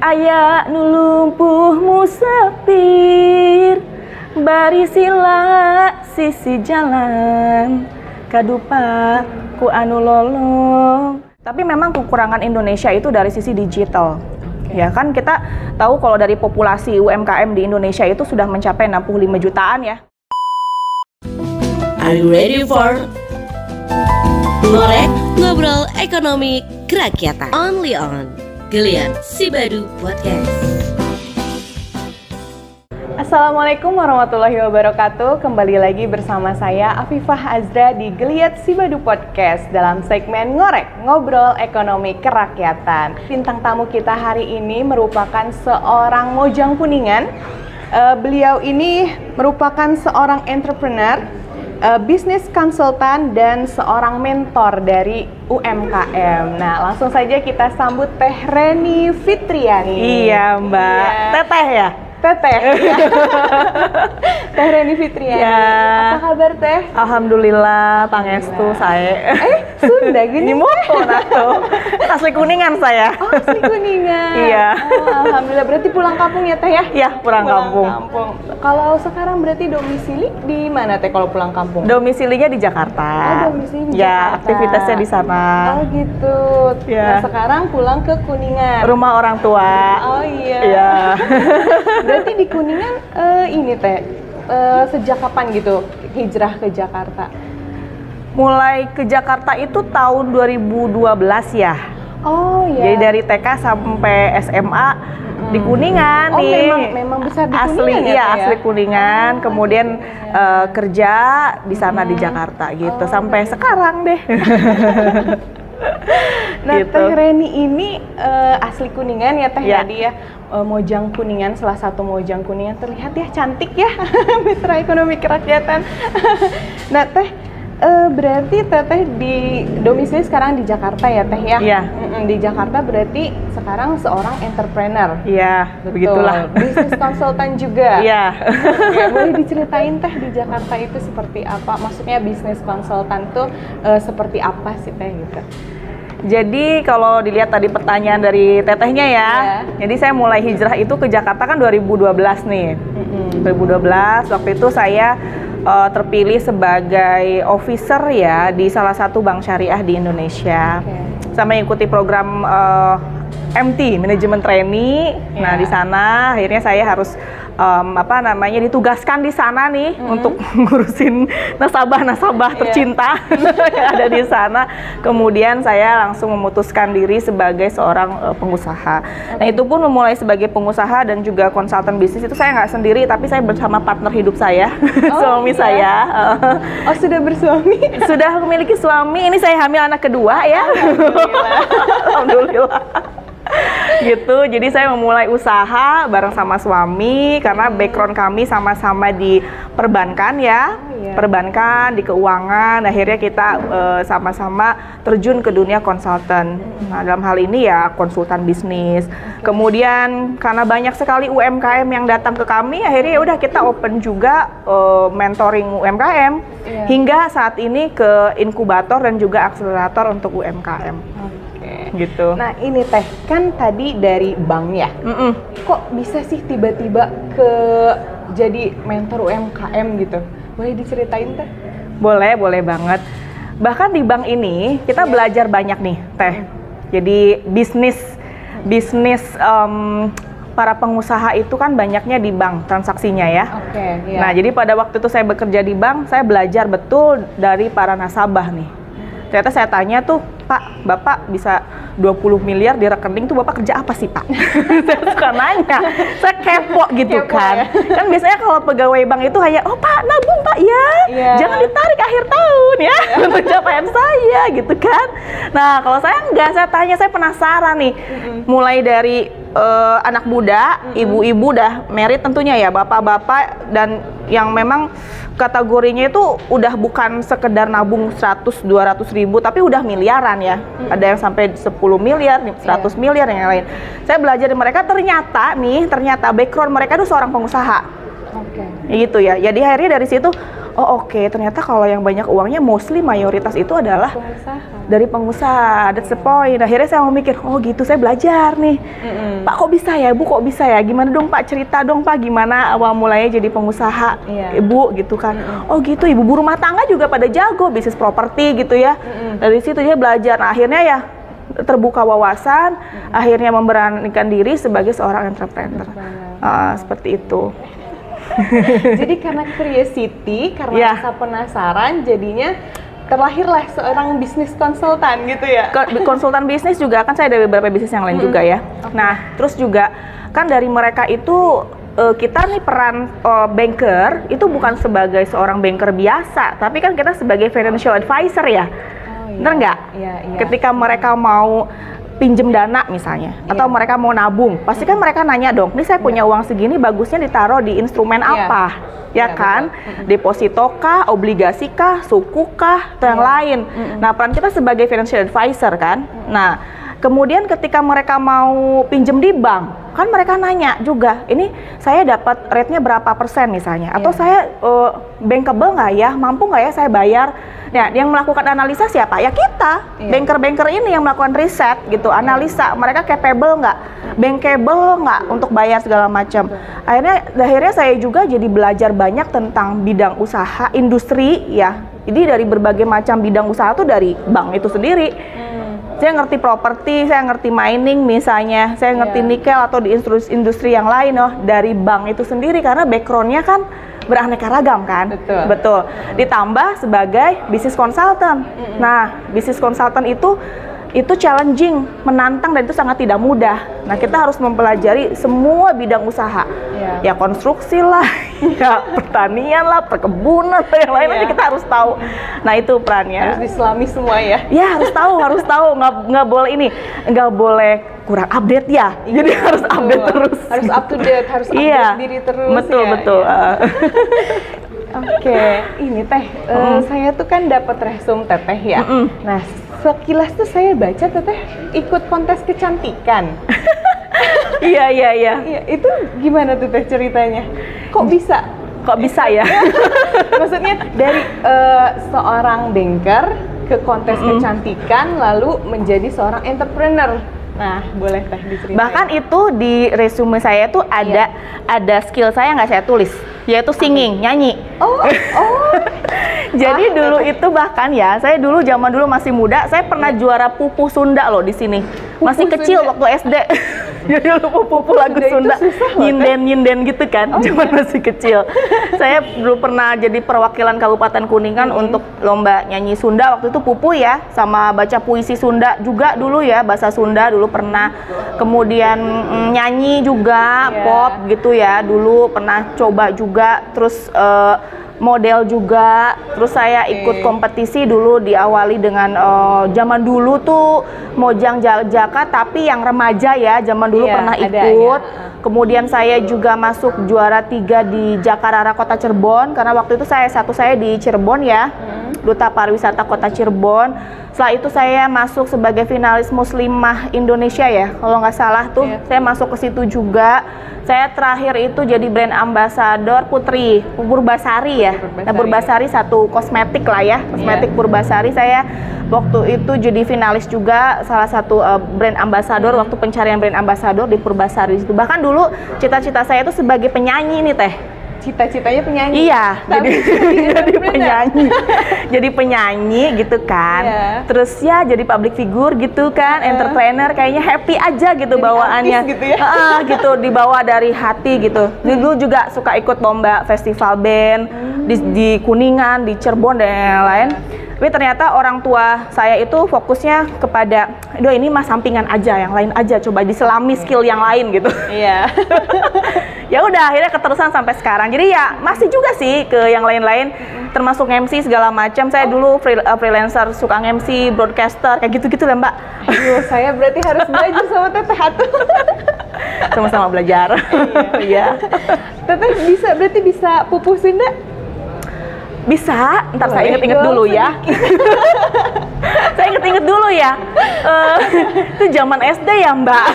Aya nu lumpuh sepir, bari sila sisi jalan, kadupa ku anu lolong. Tapi memang kekurangan Indonesia itu dari sisi digital. Ya kan kita tahu kalau dari populasi UMKM di Indonesia itu sudah mencapai 65 jutaan ya. Are you ready for Ngorek Ngobrol Ekonomi Kerakyatan? Only on Geliat Sibadu Podcast. Assalamualaikum warahmatullahi wabarakatuh. Kembali lagi bersama saya Afifah Azra di Geliat Sibadu Podcast dalam segmen Ngorek Ngobrol Ekonomi Kerakyatan. Bintang tamu kita hari ini merupakan seorang mojang Kuningan. Beliau ini merupakan seorang entrepreneur, bisnis konsultan, dan seorang mentor dari UMKM. Nah, langsung saja kita sambut Teh Reni Fitriani. Iya, Mbak. Iya. Teteh ya? Teteh. Teh Reni Fitriani. Ya. Apa kabar, Teh? Alhamdulillah, pangestu saya. Sunda gini? Di moto nato. Asli Kuningan saya. Oh, asli Kuningan. Iya. Oh, alhamdulillah, berarti pulang kampung ya, Teh ya? Iya, pulang kampung. Kalau sekarang berarti domisili di mana, Teh, kalau pulang kampung? Domisilinya di Jakarta. Oh, domisili di Jakarta. Ya, aktivitasnya di sana. Oh, gitu. Ya. Nah, sekarang pulang ke Kuningan. Rumah orang tua. Oh, iya. Iya. Berarti di Kuningan ini, Teh, sejak kapan gitu hijrah ke Jakarta? Mulai ke Jakarta itu tahun 2012 ya. Oh iya. Jadi dari TK sampai SMA di Kuningan nih. Memang besar di Kuningan ya? Iya, asli Kuningan. Kemudian kerja di sana di Jakarta gitu sampai sekarang deh. Nah, gitu. Teh Reni ini asli Kuningan ya, Teh, tadi ya. Mojang Kuningan, salah satu mojang Kuningan, terlihat ya cantik ya. Mitra Ekonomi Kerakyatan. Nah, Teh, berarti Teteh di domisili sekarang di Jakarta ya, Teh ya? Iya. Di Jakarta berarti sekarang seorang entrepreneur. Iya, begitulah. Bisnis konsultan juga. Iya. Ya, boleh diceritain, Teh, di Jakarta itu seperti apa? Maksudnya bisnis konsultan tuh seperti apa sih, Teh, gitu? Jadi kalau dilihat tadi pertanyaan dari Tetehnya ya, jadi saya mulai hijrah itu ke Jakarta kan 2012 nih. 2012 waktu itu saya terpilih sebagai officer ya di salah satu bank syariah di Indonesia. Sama mengikuti program MT, Management Trainee. Nah, di sana akhirnya saya harus ditugaskan di sana nih untuk ngurusin nasabah-nasabah tercinta yang ada di sana. Kemudian saya langsung memutuskan diri sebagai seorang pengusaha. Nah, itu pun memulai sebagai pengusaha dan juga konsultan bisnis itu saya nggak sendiri, tapi saya bersama partner hidup saya, suami saya. Oh, sudah bersuami? Sudah memiliki suami. Ini saya hamil anak kedua ya. Alhamdulillah. Alhamdulillah. Gitu, jadi saya memulai usaha bareng sama suami karena background kami sama-sama di perbankan ya, perbankan, di keuangan. Akhirnya kita sama-sama terjun ke dunia konsultan. Nah, dalam hal ini ya konsultan bisnis. Kemudian karena banyak sekali UMKM yang datang ke kami, akhirnya udah kita open juga mentoring UMKM hingga saat ini ke inkubator dan juga akselerator untuk UMKM. Gitu. Nah, ini Teh, kan tadi dari bank ya. Kok bisa sih tiba-tiba jadi mentor UMKM gitu? Boleh diceritain, Teh? Boleh banget. Bahkan di bank ini kita belajar banyak nih, Teh. Jadi bisnis para pengusaha itu kan banyaknya di bank transaksinya ya. Nah, jadi pada waktu itu saya bekerja di bank, saya belajar betul dari para nasabah nih. Ternyata saya tanya tuh, Pak, Bapak bisa 20 miliar di rekening tuh Bapak kerja apa sih, Pak? Saya suka nanya, saya kepo gitu kan. Kan biasanya kalau pegawai bank itu hanya, oh Pak, nabung Pak ya, jangan ditarik akhir tahun ya, untuk capaian saya gitu kan. Nah, kalau saya enggak, saya tanya, saya penasaran nih. Mulai dari anak muda, ibu-ibu udah married tentunya ya, bapak-bapak, dan yang memang kategorinya itu udah bukan sekedar nabung 100-200 ribu, tapi udah miliaran ya. Ada yang sampai 10 miliar, 100 miliar, yang lain. Saya belajar dari mereka, ternyata background mereka itu seorang pengusaha. Gitu ya. Jadi akhirnya dari situ, oh oke, ternyata kalau yang banyak uangnya mostly mayoritas itu adalah dari pengusaha. That's the point. Akhirnya saya mau mikir, oh gitu, saya belajar nih. Pak kok bisa ya, Bu kok bisa ya? Gimana dong Pak, cerita dong Pak, gimana awal mulanya jadi pengusaha Ibu gitu kan. Oh gitu, ibu rumah tangga juga pada jago, bisnis properti gitu ya. Dari situ dia belajar. Nah, akhirnya ya terbuka wawasan, akhirnya memberanikan diri sebagai seorang entrepreneur. Seperti itu. Jadi karena curiosity, karena rasa penasaran, jadinya terlahirlah seorang bisnis konsultan gitu ya? Konsultan bisnis juga, kan saya ada beberapa bisnis yang lain juga ya. Nah, terus juga kan dari mereka itu kita nih peran banker itu bukan sebagai seorang banker biasa, tapi kan kita sebagai financial advisor ya. Bener nggak? Ketika mereka mau pinjem dana misalnya, atau mereka mau nabung, pasti kan mereka nanya dong, ini saya punya uang segini, bagusnya ditaruh di instrumen apa? Ya kan? Deposito kah, obligasi kah, suku kah, atau yang lain. Nah, peran kita sebagai financial advisor kan. Nah, kemudian ketika mereka mau pinjem di bank, kan mereka nanya juga, ini saya dapat rate-nya berapa persen misalnya, atau saya bankable nggak ya, mampu nggak ya saya bayar. Nah, yang melakukan analisa siapa? Ya kita, banker-banker ini yang melakukan riset gitu, analisa mereka capable nggak, bankable nggak untuk bayar segala macam. Akhirnya saya juga jadi belajar banyak tentang bidang usaha, industri ya. Jadi dari berbagai macam bidang usaha tuh dari bank itu sendiri. Saya ngerti properti, saya ngerti mining misalnya, saya ngerti nikel atau di industri yang lain dari bank itu sendiri karena backgroundnya kan beraneka ragam kan. Betul. Ditambah sebagai bisnis consultant. Nah, bisnis consultant itu challenging, menantang, dan itu sangat tidak mudah. Nah, kita harus mempelajari semua bidang usaha. Ya konstruksi lah, ya pertanian lah, perkebunan, yang lain aja kita harus tahu. Nah, itu perannya. Harus diselami semua ya? Ya, harus tahu. Nggak boleh nggak boleh kurang update ya. Jadi harus update terus. Harus up to date, harus update diri terus. Betul. Oke, ini Teh, saya tuh kan dapat resume Teteh ya. Nah, sekilas tuh saya baca Teteh ikut kontes kecantikan. Iya. Itu gimana tuh Teh ceritanya? Kok bisa ya? Maksudnya dari seorang banker ke kontes kecantikan lalu menjadi seorang entrepreneur. Nah, boleh Teh diceritain. Bahkan itu di resume saya tuh ada skill saya nggak saya tulis, yaitu singing, nyanyi. Jadi dulu itu bahkan ya, saya zaman dulu masih muda, saya pernah juara pupu Sunda loh di sini. Masih kecil waktu SD. Jadi lupa pupu lagu Sunda, nyinden gitu kan, zaman masih kecil. Saya dulu pernah jadi perwakilan Kabupaten Kuningan untuk lomba nyanyi Sunda, waktu itu pupu ya, sama baca puisi Sunda juga dulu ya, bahasa Sunda dulu pernah. Kemudian nyanyi juga, pop gitu ya, dulu pernah coba juga, terus model juga, terus saya ikut kompetisi dulu, diawali dengan zaman dulu tuh Mojang Jaka, tapi yang remaja ya, zaman dulu pernah ikut. Kemudian saya juga masuk juara 3 di Jakarta Kota Cirebon, karena waktu itu saya di Cirebon ya, Duta Pariwisata Kota Cirebon. Setelah itu saya masuk sebagai finalis Muslimah Indonesia ya, kalau nggak salah tuh, saya masuk ke situ juga. Saya terakhir itu jadi brand ambassador Putri Purbasari ya. Nah, Purbasari satu kosmetik lah ya, kosmetik Purbasari. Saya waktu itu jadi finalis juga, salah satu brand ambassador waktu pencarian brand ambassador di Purbasari itu. Bahkan dulu cita-cita saya itu sebagai penyanyi nih Teh. Cita-citanya penyanyi? Iya, jadi penyanyi. Jadi penyanyi gitu kan. Terus ya jadi public figure gitu kan, entrepreneur, kayaknya happy aja gitu jadi bawaannya. Gitu ya? Gitu, dibawa dari hati gitu. Dulu juga suka ikut lomba festival band di Kuningan, di Cirebon dan yang lain. Tapi ternyata orang tua saya itu fokusnya kepada, aduh ini mah sampingan aja, yang lain aja, coba diselami skill yang lain gitu. Iya. Ya udah, akhirnya keterusan sampai sekarang. Jadi ya masih juga sih ke yang lain-lain, termasuk MC segala macam. Saya dulu freelancer, suka MC, broadcaster, kayak gitu-gitu lah Mbak. Aduh, saya berarti harus belajar sama Teteh Hatu. Sama-sama belajar. Iya. Teteh berarti bisa pupu Sunda? Bisa, ntar saya inget-inget dulu ya. Saya inget-inget dulu ya. Itu zaman SD ya Mbak.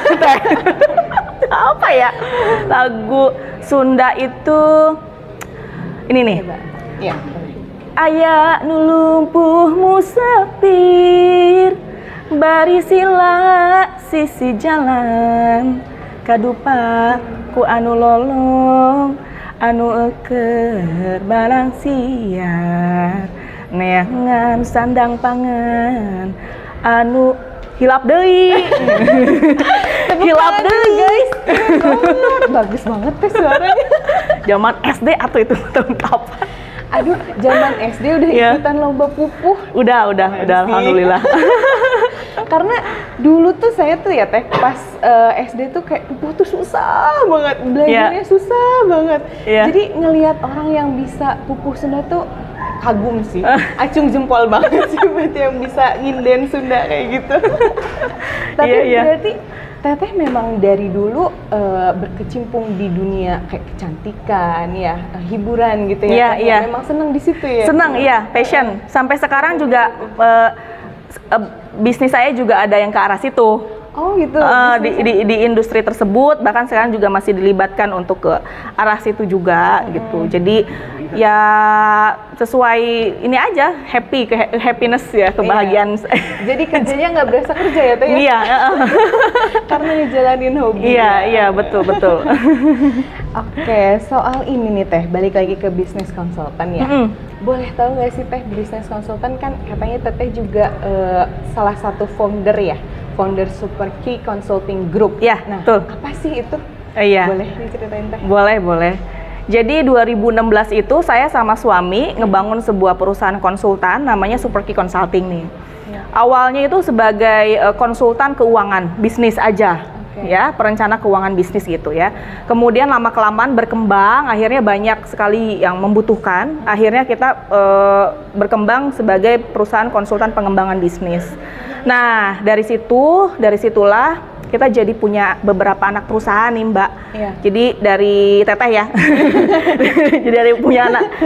Apa ya? Lagu Sunda itu ini nih. Iya. aya nu lumpuh musafir, bari sila sisi jalan, kadupa ku anu lolong, anu euker balang siar, neangan sandang pangan, anu hilap deui. Hilap deui guys. Bagus banget teh suaranya. Zaman SD atau itu tahun kapan? Aduh, zaman SD udah ikutan lomba pupuh. Udah alhamdulillah. Karena dulu tuh saya tuh ya teh pas SD tuh kayak pupuh tuh susah banget, belajarnya susah banget. Jadi ngelihat orang yang bisa pupuh Sunda tuh kagum sih, acung jempol banget sih buat yang bisa nginden Sunda kayak gitu. Tapi berarti Teteh memang dari dulu berkecimpung di dunia kayak kecantikan ya, hiburan gitu ya. Memang seneng di situ ya. Seneng, passion. Sampai sekarang juga bisnis saya juga ada yang ke arah situ. Oh gitu. Di industri tersebut, bahkan sekarang juga masih dilibatkan untuk ke arah situ juga gitu. Jadi ya sesuai ini aja, happiness ya, kebahagiaan. Jadi kerjanya nggak berasa kerja ya teh? Iya. Karena ngejalanin hobi. Iya betul. Oke, soal ini nih teh, balik lagi ke bisnis konsultan ya. Boleh tahu nggak sih teh, bisnis konsultan kan katanya teteh juga salah satu founder Superkey Consulting Group. Ya, nah, betul. Apa sih itu? Boleh diceritain teh? Boleh. Jadi 2016 itu saya sama suami ngebangun sebuah perusahaan konsultan namanya Superkey Consulting nih. Awalnya itu sebagai konsultan keuangan bisnis aja. Ya, perencana keuangan bisnis gitu ya. Kemudian lama-kelamaan berkembang, akhirnya banyak sekali yang membutuhkan. Akhirnya kita berkembang sebagai perusahaan konsultan pengembangan bisnis. Nah, dari situlah kita jadi punya beberapa anak perusahaan nih Mbak. Jadi dari Teteh ya.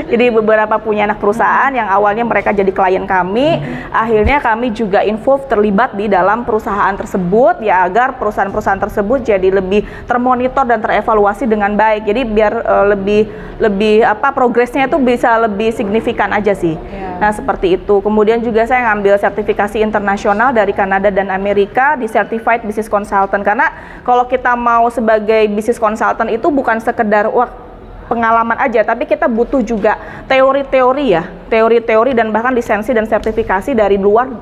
Jadi beberapa punya anak perusahaan yang awalnya mereka jadi klien kami, akhirnya kami juga terlibat di dalam perusahaan tersebut ya, agar perusahaan-perusahaan tersebut jadi lebih termonitor dan terevaluasi dengan baik. Jadi biar lebih progresnya itu bisa lebih signifikan aja sih. Nah, seperti itu. Kemudian juga saya ngambil sertifikasi internasional dari Kanada dan Amerika di Certified Business Consultant, karena kalau kita mau sebagai business consultant itu bukan sekedar pengalaman aja, tapi kita butuh juga teori-teori dan bahkan lisensi dan sertifikasi dari luar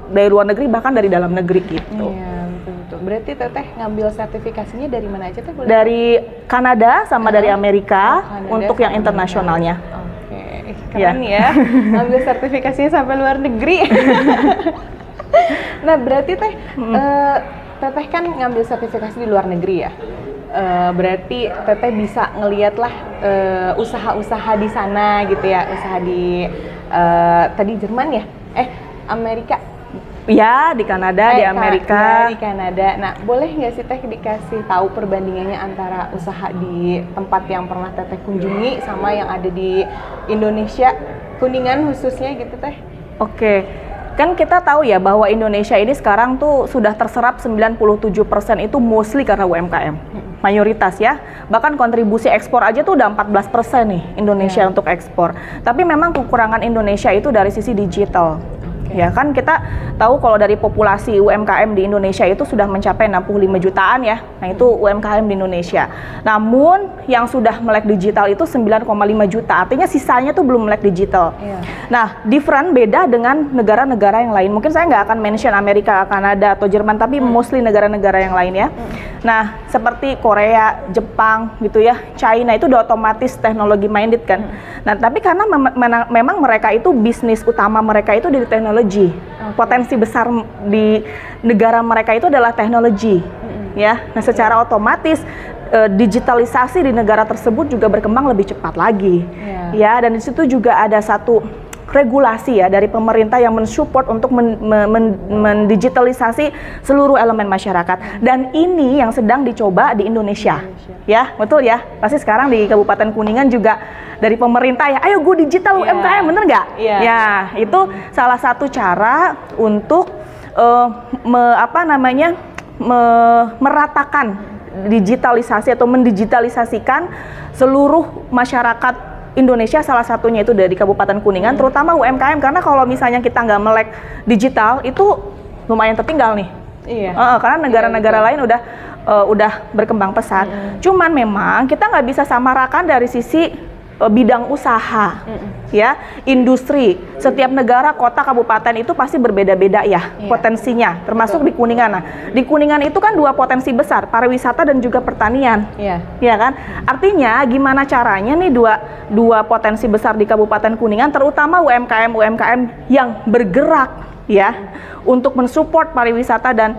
negeri, bahkan dari dalam negeri gitu. Iya, betul. Berarti Teteh ngambil sertifikasinya dari mana aja Teh? Dari Kanada sama dari Amerika untuk yang internasionalnya. Oke, keren ya. Ngambil sertifikasinya sampai luar negeri. Nah, berarti Teh Teteh kan ngambil sertifikasi di luar negeri ya. Berarti Teteh bisa ngeliat lah usaha-usaha di sana gitu ya, usaha di tadi Jerman ya, Amerika. Ya, di Kanada, di Amerika. Di Kanada. Nah, boleh nggak sih Teh dikasih tahu perbandingannya antara usaha di tempat yang pernah Teteh kunjungi sama yang ada di Indonesia, Kuningan khususnya gitu Teh? Oke. Kan kita tahu ya bahwa Indonesia ini sekarang tuh sudah terserap 97% itu mostly karena UMKM. Mayoritas ya. Bahkan kontribusi ekspor aja tuh udah 14% nih Indonesia untuk ekspor. Tapi memang kekurangan Indonesia itu dari sisi digital. Ya kan kita tahu kalau dari populasi UMKM di Indonesia itu sudah mencapai 65 jutaan ya. Nah, itu UMKM di Indonesia. Namun yang sudah melek digital itu 9,5 juta. Artinya sisanya tuh belum melek digital. Nah, beda dengan negara-negara yang lain. Mungkin saya nggak akan mention Amerika, Kanada atau Jerman, tapi mostly negara-negara yang lain ya. Nah, seperti Korea, Jepang gitu ya, China itu udah otomatis teknologi minded kan. Nah, tapi karena memang mereka itu bisnis utama mereka itu di teknologi. Potensi besar di negara mereka itu adalah teknologi. Ya. Nah, secara otomatis digitalisasi di negara tersebut juga berkembang lebih cepat lagi. Ya, dan di situ juga ada satu regulasi ya dari pemerintah yang mensupport untuk mendigitalisasi seluruh elemen masyarakat, dan ini yang sedang dicoba di Indonesia. Ya, betul ya. Pasti sekarang di Kabupaten Kuningan juga dari pemerintah ya, ayo go digital UMKM, bener nggak? Ya, itu salah satu cara untuk meratakan digitalisasi atau mendigitalisasikan seluruh masyarakat Indonesia, salah satunya itu dari Kabupaten Kuningan, terutama UMKM, karena kalau misalnya kita nggak melek digital itu lumayan tertinggal nih. Iya. Karena negara-negara lain udah berkembang pesat. Cuman memang kita nggak bisa samarakan dari sisi bidang usaha, ya, industri. Setiap negara, kota, kabupaten itu pasti berbeda-beda ya potensinya, termasuk di Kuningan. Nah, di Kuningan itu kan dua potensi besar, pariwisata dan juga pertanian, ya kan? Artinya gimana caranya nih dua potensi besar di Kabupaten Kuningan, terutama UMKM yang bergerak, ya, untuk mensupport pariwisata dan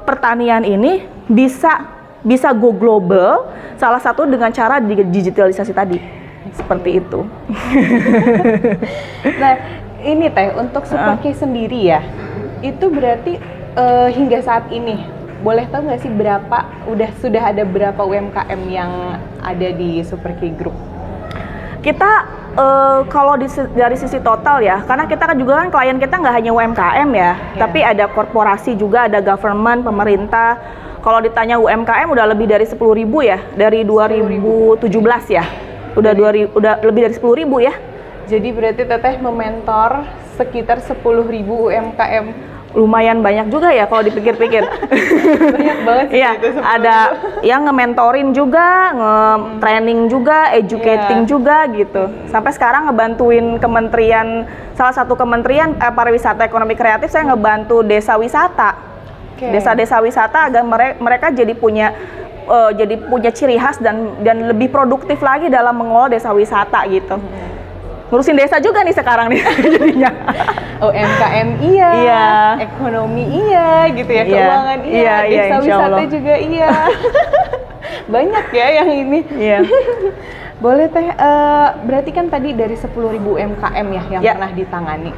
pertanian ini bisa go global. Salah satu dengan cara digitalisasi tadi. Seperti itu. Nah, ini Teh, untuk Superkey sendiri ya, itu berarti hingga saat ini, boleh tahu nggak sih sudah ada berapa UMKM yang ada di Superkey Group? Kita kalau dari sisi total ya, karena kita kan juga kan klien kita nggak hanya UMKM ya, tapi ada korporasi juga, ada government, pemerintah. Kalau ditanya UMKM udah lebih dari 10.000 ya, dari 2017 ya. Udah lebih dari 10.000 ya. Jadi berarti Teteh mementor sekitar 10.000 UMKM. Lumayan banyak juga ya kalau dipikir-pikir. Banyak banget sih. Iya, ada yang nge-mentorin juga, nge-training juga, educating juga gitu. Sampai sekarang ngebantuin salah satu kementerian pariwisata ekonomi kreatif, saya ngebantu desa wisata. Desa-desa wisata agar mereka jadi punya ciri khas dan lebih produktif lagi dalam mengelola desa wisata gitu. Ngurusin desa juga nih sekarang nih jadinya. UMKM ekonomi gitu ya, keuangan desa wisata juga Banyak ya yang ini. Boleh Teh, berarti kan tadi dari 10.000 UMKM ya yang pernah ditangani.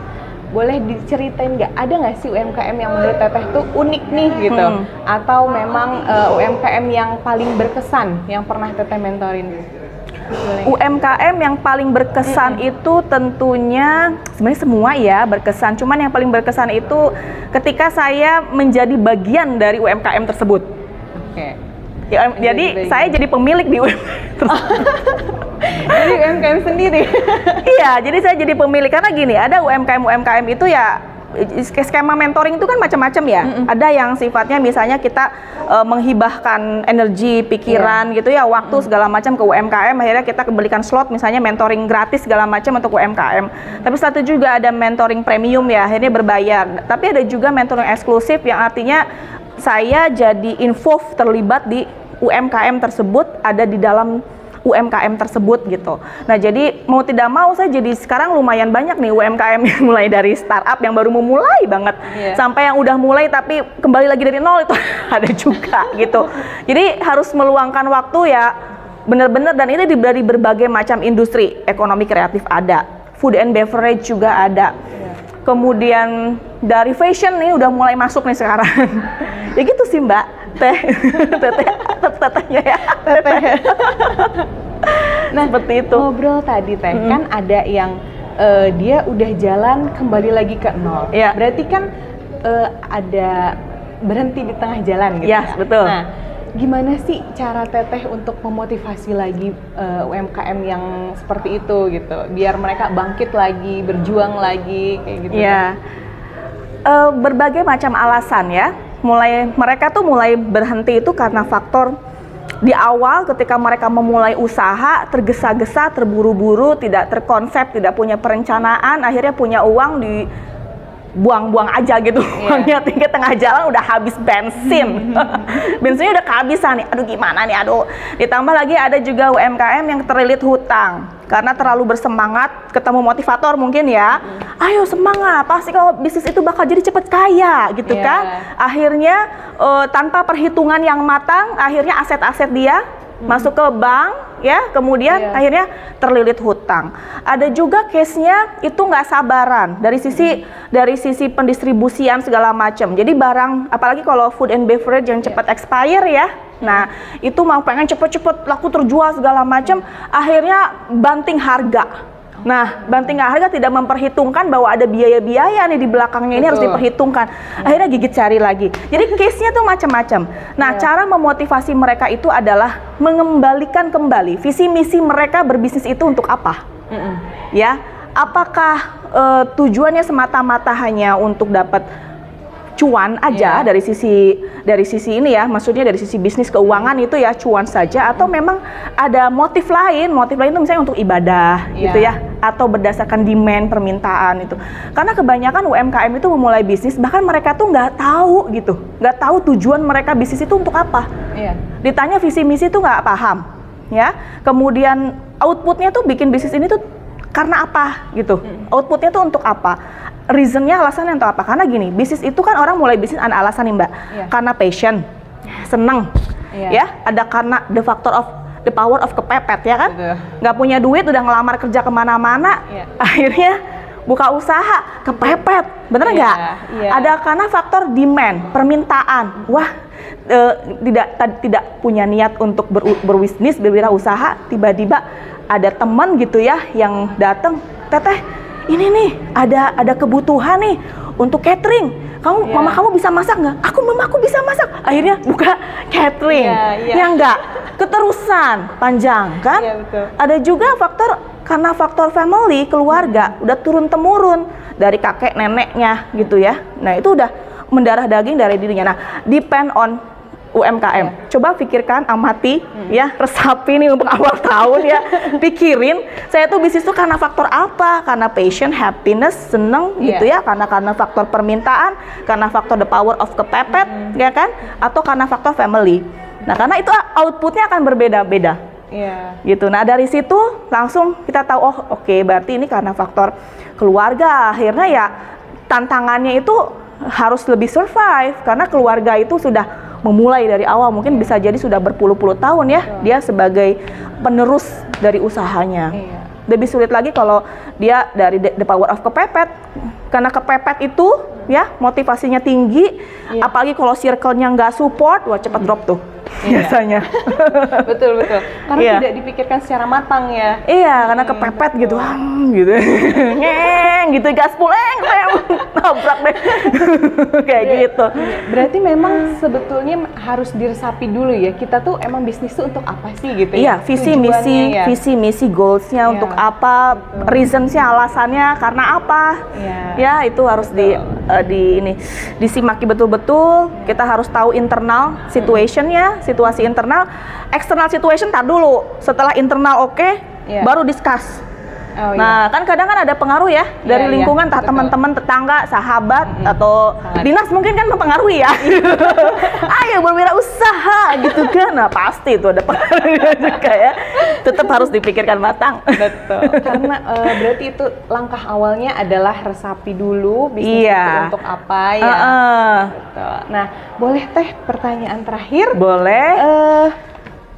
Boleh diceritain nggak, ada nggak sih UMKM yang menurut Teteh tuh unik nih gitu, atau memang UMKM yang paling berkesan yang pernah Teteh mentorin? Boleh. UMKM yang paling berkesan itu tentunya sebenarnya semua ya berkesan, cuman yang paling berkesan itu ketika saya menjadi bagian dari UMKM tersebut. Jadi saya jadi pemilik di UMKM tersebut. Jadi UMKM sendiri. Iya, jadi saya jadi pemilik karena gini, ada UMKM itu ya skema mentoring itu kan macam-macam ya. Ada yang sifatnya misalnya kita menghibahkan energi, pikiran gitu ya, waktu segala macam ke UMKM, akhirnya kita belikan slot misalnya mentoring gratis segala macam untuk UMKM. Tapi satu juga ada mentoring premium ya, akhirnya berbayar. Tapi ada juga mentoring eksklusif yang artinya saya jadi terlibat di UMKM tersebut, ada di dalam UMKM tersebut gitu. Nah, jadi mau tidak mau saya jadi sekarang lumayan banyak nih UMKM yang mulai dari startup yang baru memulai banget sampai yang udah mulai tapi kembali lagi dari nol itu ada juga gitu. Jadi harus meluangkan waktu ya benar-benar, dan ini dari berbagai macam industri ekonomi kreatif ada, food and beverage juga ada. Kemudian dari fashion nih udah mulai masuk nih sekarang. Ya gitu sih Mbak. Tetehnya ya. Nah, seperti itu. Ngobrol tadi Teh, kan ada yang dia udah jalan kembali lagi ke nol. Berarti kan ada berhenti di tengah jalan gitu ya. Betul. Nah, gimana sih cara Teteh untuk memotivasi lagi UMKM yang seperti itu gitu, biar mereka bangkit lagi, berjuang lagi kayak gitu? Berbagai macam alasan ya. Mereka tuh mulai berhenti itu karena faktor di awal ketika mereka memulai usaha tergesa-gesa, terburu-buru, tidak terkonsep, tidak punya perencanaan, akhirnya punya uang buang-buang aja gitu. Uangnya tinggi tengah jalan udah habis bensin. Bensinnya udah kehabisan nih. Aduh gimana nih, aduh. Ditambah lagi ada juga UMKM yang terlilit hutang karena terlalu bersemangat, ketemu motivator mungkin ya. Ayo semangat, pasti kalau bisnis itu bakal jadi cepet kaya gitu kan. Akhirnya tanpa perhitungan yang matang, akhirnya aset-aset dia masuk ke bank ya, kemudian akhirnya terlilit hutang. Ada juga case-nya itu nggak sabaran dari sisi pendistribusian segala macam. Jadi barang, apalagi kalau food and beverage yang cepat expire ya, nah itu mau pengen cepet-cepet laku terjual segala macam, akhirnya banting harga. Nah, banting harga tidak memperhitungkan bahwa ada biaya-biaya nih di belakangnya, ini harus diperhitungkan. Akhirnya gigit cari lagi. Jadi case-nya tuh macam-macam. Nah, cara memotivasi mereka itu adalah mengembalikan kembali visi misi mereka berbisnis itu untuk apa? Ya, apakah tujuannya semata-mata hanya untuk dapat cuan aja dari sisi ini ya, maksudnya dari sisi bisnis keuangan itu ya cuan saja, atau memang ada motif lain itu misalnya untuk ibadah gitu ya, atau berdasarkan demand permintaan itu. Karena kebanyakan UMKM itu memulai bisnis bahkan mereka tuh nggak tahu gitu, nggak tahu tujuan mereka bisnis itu untuk apa. Ditanya visi misi tuh nggak paham ya, kemudian outputnya tuh bikin bisnis ini tuh karena apa gitu, outputnya tuh untuk apa, reasonnya, alasannya untuk apa. Karena gini, bisnis itu kan orang mulai bisnis ada alasan nih Mbak, karena passion, seneng ya, ada karena the power of kepepet ya kan, nggak punya duit udah ngelamar kerja kemana-mana, akhirnya buka usaha kepepet, bener nggak? Ada karena faktor demand, permintaan, wah tidak punya niat untuk berbisnis, berwirausaha, tiba-tiba ada teman gitu ya yang datang, teteh ini nih ada kebutuhan nih untuk catering, mama kamu bisa masak nggak? Mamaku bisa masak, akhirnya buka catering, ya nggak, keterusan panjang kan? Ada juga karena faktor family, keluarga, udah turun temurun dari kakek neneknya gitu ya. Nah itu udah mendarah daging dari dirinya. Nah depend on UMKM. Coba pikirkan, amati ya, resapi nih untuk awal tahun ya. Pikirin, saya tuh bisnis tuh karena faktor apa? Karena passion, happiness, seneng gitu ya, karena faktor permintaan, karena faktor the power of kepepet ya kan? Atau karena faktor family. Nah, karena itu outputnya akan berbeda-beda. Gitu. Nah, dari situ langsung kita tahu, oh oke, berarti ini karena faktor keluarga. Akhirnya ya tantangannya itu harus lebih survive karena keluarga itu sudah memulai dari awal, mungkin bisa jadi sudah berpuluh-puluh tahun ya, dia sebagai penerus dari usahanya. Lebih sulit lagi kalau dia dari the power of kepepet, karena kepepet itu ya motivasinya tinggi, apalagi kalau circle-nya nggak support, wah cepat drop tuh biasanya. Betul. Karena tidak dipikirkan secara matang ya. Karena kepepet gitu, gitu, gitu, gaspol, nabrak deh, kayak gitu. Berarti memang sebetulnya harus diresapi dulu ya. Kita tuh emang bisnis tuh untuk apa sih gitu ya? Visi misi, goalsnya untuk apa, reasonsnya, alasannya karena apa? Ya itu harus disimaki betul-betul. Kita harus tahu internal situationnya, situasi internal, external situation tar dulu. Setelah internal baru discuss. Nah, kan kadang kan ada pengaruh ya dari lingkungan, teman-teman, tetangga, sahabat, atau dinas mungkin kan mempengaruhi ya. Ayo berwirausaha gitu kan. Nah, pasti itu ada pengaruhnya juga ya. Tetap harus dipikirkan matang. Betul. Karena berarti itu langkah awalnya adalah resapi dulu bisnis itu untuk apa ya. Betul. Nah, boleh Teh pertanyaan terakhir? Boleh.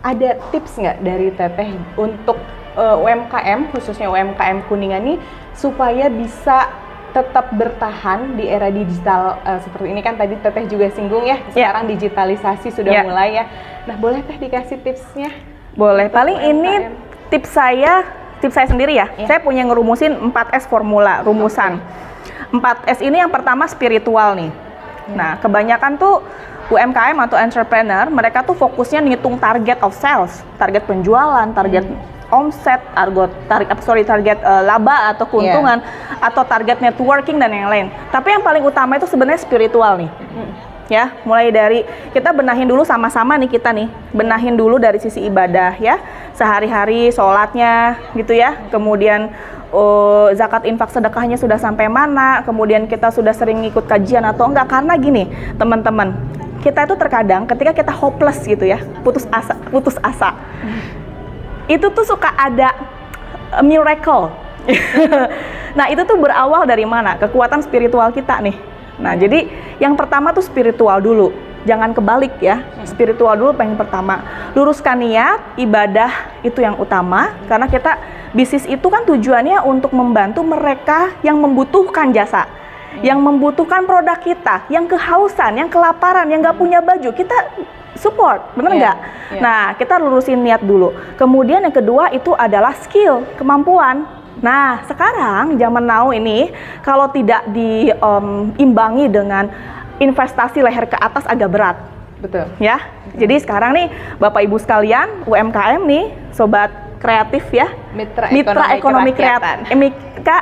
Ada tips nggak dari Teteh untuk UMKM, khususnya UMKM Kuningan nih, supaya bisa tetap bertahan di era digital seperti ini? Kan tadi Teteh juga singgung ya, sekarang digitalisasi sudah mulai ya. Nah, boleh Teh dikasih tipsnya? Boleh, paling UMKM. Ini tips saya sendiri ya. Saya punya ngerumusin 4S formula, rumusan. 4S ini yang pertama spiritual nih. Nah, kebanyakan tuh UMKM atau entrepreneur, mereka tuh fokusnya ngitung target of sales, target penjualan, target omset, target laba atau keuntungan, atau target networking dan yang lain. Tapi yang paling utama itu sebenarnya spiritual nih. Ya, mulai dari kita benahin dulu sama-sama nih, benahin dulu dari sisi ibadah ya, sehari-hari sholatnya gitu ya, kemudian zakat infak sedekahnya sudah sampai mana, kemudian kita sudah sering ikut kajian atau enggak. Karena gini teman-teman, kita itu terkadang ketika kita hopeless gitu ya, putus asa, itu tuh suka ada miracle. Nah itu tuh berawal dari mana? Kekuatan spiritual kita nih. Nah jadi yang pertama tuh spiritual dulu, jangan kebalik ya. Spiritual dulu yang pertama. Luruskan niat, ibadah itu yang utama. Karena kita bisnis itu kan tujuannya untuk membantu mereka yang membutuhkan jasa, yang membutuhkan produk kita, yang kehausan, yang kelaparan, yang nggak punya baju, kita support, bener nggak? Nah, kita lurusin niat dulu. Kemudian yang kedua itu adalah skill, kemampuan. Nah, sekarang zaman now ini kalau tidak diimbangi dengan investasi leher ke atas agak berat. Betul. Ya. Jadi sekarang nih Bapak Ibu sekalian, UMKM nih, sobat kreatif ya. Mitra Ekonomi Kerakyatan.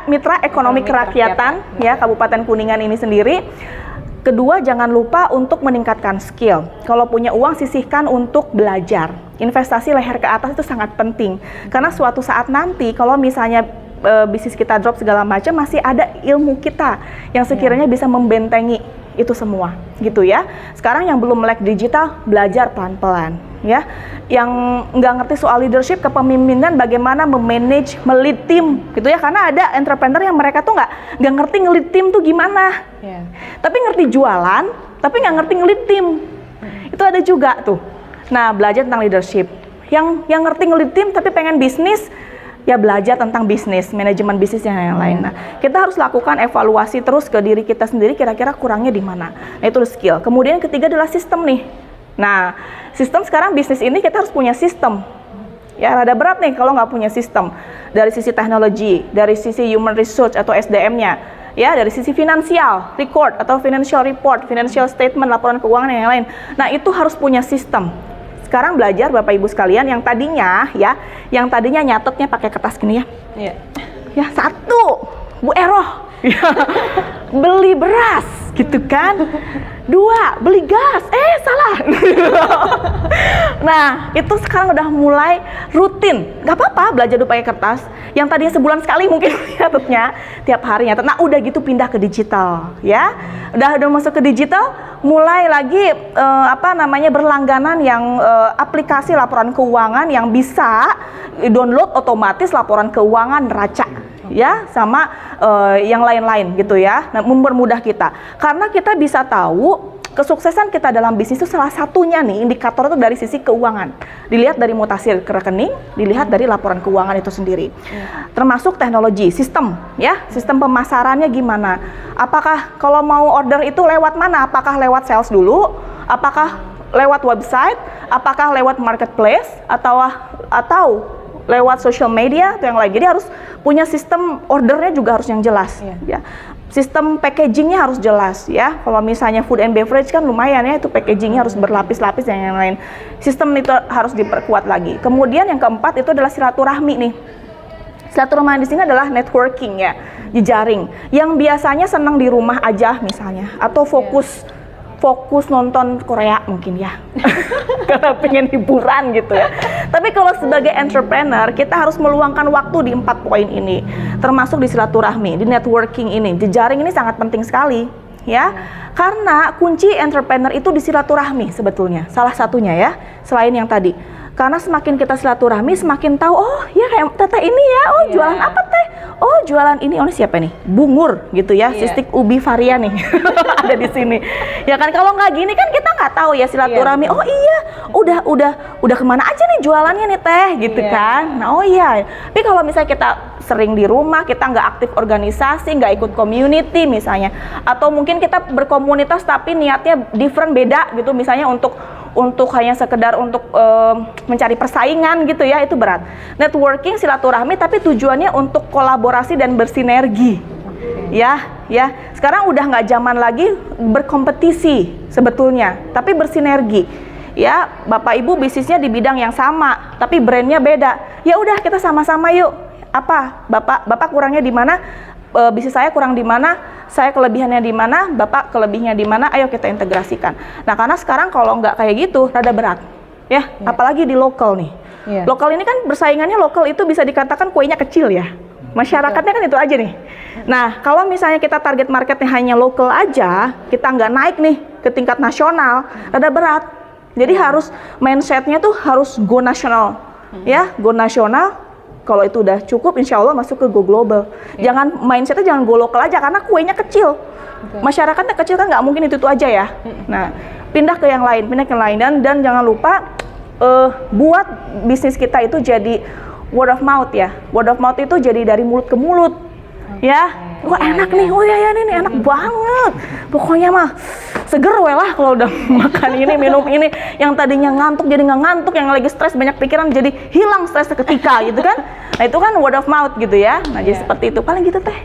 Mitra Ekonomi Kerakyatan ya, Kabupaten Kuningan ini sendiri. Kedua, jangan lupa untuk meningkatkan skill. Kalau punya uang, sisihkan untuk belajar. Investasi leher ke atas itu sangat penting. Karena suatu saat nanti, kalau misalnya bisnis kita drop segala macam, masih ada ilmu kita yang sekiranya bisa membentengi itu semua, gitu ya. Sekarang yang belum melek digital, belajar pelan-pelan, ya. Yang nggak ngerti soal leadership, kepemimpinan, bagaimana memanage, melead tim, gitu ya. Karena ada entrepreneur yang mereka tuh nggak ngerti nge-lead tim tuh gimana. Tapi ngerti jualan, tapi nggak ngerti nge-lead tim. Itu ada juga tuh. Nah, belajar tentang leadership. Yang ngerti nge-lead tim tapi pengen bisnis, ya belajar tentang bisnis, manajemen bisnis yang lain. Nah, kita harus lakukan evaluasi terus ke diri kita sendiri, kira-kira kurangnya di mana. Nah, itu skill. Kemudian ketiga adalah sistem nih. Nah, sistem sekarang bisnis ini kita harus punya sistem. Ya, rada berat nih kalau nggak punya sistem. Dari sisi teknologi, dari sisi human resource atau SDM-nya, ya, dari sisi finansial, record atau financial report, financial statement, laporan keuangan yang lain. Nah, itu harus punya sistem. Sekarang belajar Bapak Ibu sekalian yang tadinya nyatetnya pakai kertas gini ya. Iya. Ya, satu, Bu Eroh. Beli beras gitu kan. 2, beli gas. Salah. Nah, itu sekarang udah mulai rutin. Gak apa-apa belajar dulu pakai kertas. Yang tadinya sebulan sekali mungkin nyatetnya, tiap hari nyatet. Nah, udah gitu pindah ke digital, ya. Udah masuk ke digital, mulai lagi berlangganan yang aplikasi laporan keuangan yang bisa download otomatis laporan keuangan neraca. Ya, sama yang lain-lain gitu ya. Nah, mempermudah kita. Karena kita bisa tahu kesuksesan kita dalam bisnis itu salah satunya nih indikator itu dari sisi keuangan. Dilihat dari mutasi ke rekening, dilihat dari laporan keuangan itu sendiri. Termasuk teknologi, sistem ya, sistem pemasarannya gimana? Apakah kalau mau order itu lewat mana? Apakah lewat sales dulu? Apakah lewat website? Apakah lewat marketplace atau lewat social media atau yang lain? Jadi harus punya sistem ordernya juga harus yang jelas, ya. Sistem packagingnya harus jelas, ya. Kalau misalnya food and beverage kan lumayan ya, itu packagingnya harus berlapis-lapis dan yang lain. Sistem itu harus diperkuat lagi. Kemudian yang keempat itu adalah silaturahmi nih. Silaturahmi di sini adalah networking ya, jejaring. Yang biasanya senang di rumah aja misalnya, atau fokus nonton Korea mungkin ya, karena pengen hiburan gitu ya. Tapi kalau sebagai entrepreneur, kita harus meluangkan waktu di 4 poin ini, termasuk di silaturahmi, di networking ini. Jejaring ini sangat penting sekali ya, karena kunci entrepreneur itu di silaturahmi sebetulnya, salah satunya ya, selain yang tadi. Karena semakin kita silaturahmi, semakin tahu, oh ya kayak teteh ini ya, oh jualan apa teh? Oh jualan ini, oh ini siapa nih? Bungur gitu ya, sistik ubi varian nih, ada di sini. Ya kan kalau nggak gini kan kita nggak tahu ya silaturahmi. Oh iya, udah kemana aja nih jualannya nih teh, gitu kan? Nah oh iya. Tapi kalau misalnya kita sering di rumah, kita nggak aktif organisasi, nggak ikut community misalnya, atau mungkin kita berkomunitas tapi niatnya different, beda gitu, misalnya untuk hanya sekedar untuk mencari persaingan gitu ya, itu berat. Networking, silaturahmi, tapi tujuannya untuk kolaborasi dan bersinergi. Ya. Sekarang udah nggak zaman lagi berkompetisi sebetulnya, tapi bersinergi. Ya, Bapak Ibu bisnisnya di bidang yang sama, tapi brandnya beda. Ya udah kita sama-sama yuk. Apa? Bapak kurangnya di mana? Bisnis saya kurang di mana, saya kelebihannya di mana, Bapak kelebihnya di mana, ayo kita integrasikan. Nah, karena sekarang kalau nggak kayak gitu, rada berat, ya. Apalagi di lokal nih. Lokal ini kan bersaingannya, lokal itu bisa dikatakan kuenya kecil ya. Masyarakatnya kan itu aja nih. Nah, kalau misalnya kita target marketnya hanya lokal aja, kita nggak naik nih ke tingkat nasional, rada berat. Jadi harus mindsetnya tuh harus go nasional, ya, go nasional. Kalau itu udah cukup, insya Allah masuk ke go global. Jangan mindsetnya jangan go lokal aja, karena kuenya kecil. Masyarakatnya kecil kan nggak mungkin itu aja ya. Nah, pindah ke yang lain, dan jangan lupa buat bisnis kita itu jadi word of mouth ya. Word of mouth itu jadi dari mulut ke mulut, ya. Wah enak nih, oh ya ini enak banget. Pokoknya mah seger we lah kalau udah makan ini, minum ini. Yang tadinya ngantuk jadi nggak ngantuk, yang lagi stres banyak pikiran jadi hilang stres seketika gitu kan. Nah itu kan word of mouth gitu ya. Nah jadi seperti itu, paling gitu teh.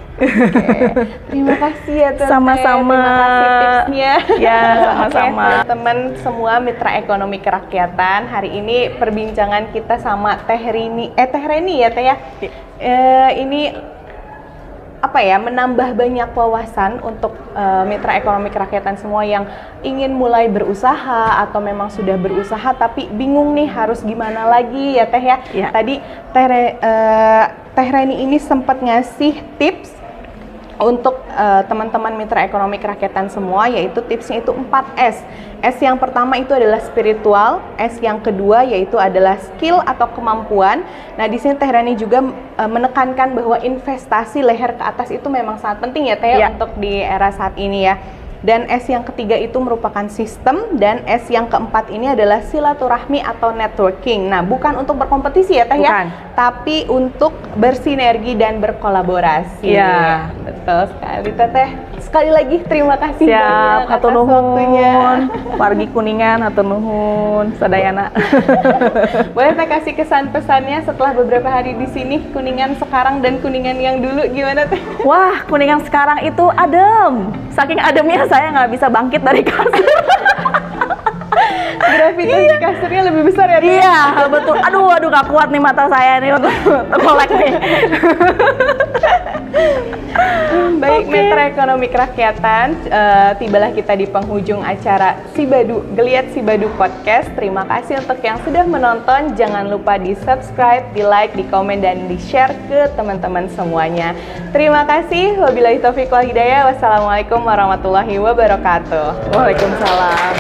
Terima kasih ya Teh. Sama-sama. Terima kasih tipsnya. Ya sama-sama. Teman semua mitra ekonomi kerakyatan, hari ini perbincangan kita sama Teh Reni ya Teh ya. Ini apa ya, menambah banyak wawasan untuk mitra ekonomi kerakyatan semua yang ingin mulai berusaha atau memang sudah berusaha tapi bingung nih harus gimana lagi ya Teh ya. Tadi Teh Reni ini sempat ngasih tips untuk teman-teman mitra ekonomi kerakyatan semua, yaitu tipsnya itu 4S. S yang pertama itu adalah spiritual, S yang kedua yaitu adalah skill atau kemampuan. Nah di sini Teh Reni juga menekankan bahwa investasi leher ke atas itu memang sangat penting ya Teh untuk di era saat ini ya. Dan S yang ketiga itu merupakan sistem, dan S yang keempat ini adalah silaturahmi atau networking. Nah, bukan untuk berkompetisi ya Teh ya, tapi untuk bersinergi dan berkolaborasi. Iya, betul sekali Teteh. Sekali lagi terima kasih banyak atas waktunya. Wargi Kuningan, hatur nuhun, sadayana. Boleh Teh kasih kesan pesannya setelah beberapa hari di sini, Kuningan sekarang dan Kuningan yang dulu gimana Teh? Wah, Kuningan sekarang itu adem. Saking ademnya saya nggak bisa bangkit dari kasur. Gravitasi kasurnya lebih besar ya Teh? Iya, betul. Aduh nggak kuat nih mata saya nih untuk melek nih. Baik, Mitra Ekonomi Kerakyatan, tibalah kita di penghujung acara Sibadu, Geliat Sibadu Podcast. Terima kasih untuk yang sudah menonton. Jangan lupa di subscribe, di like, di komen, dan di share ke teman-teman semuanya. Terima kasih. Wabillahi taufiq wal hidayah. Wassalamualaikum warahmatullahi wabarakatuh. Waalaikumsalam.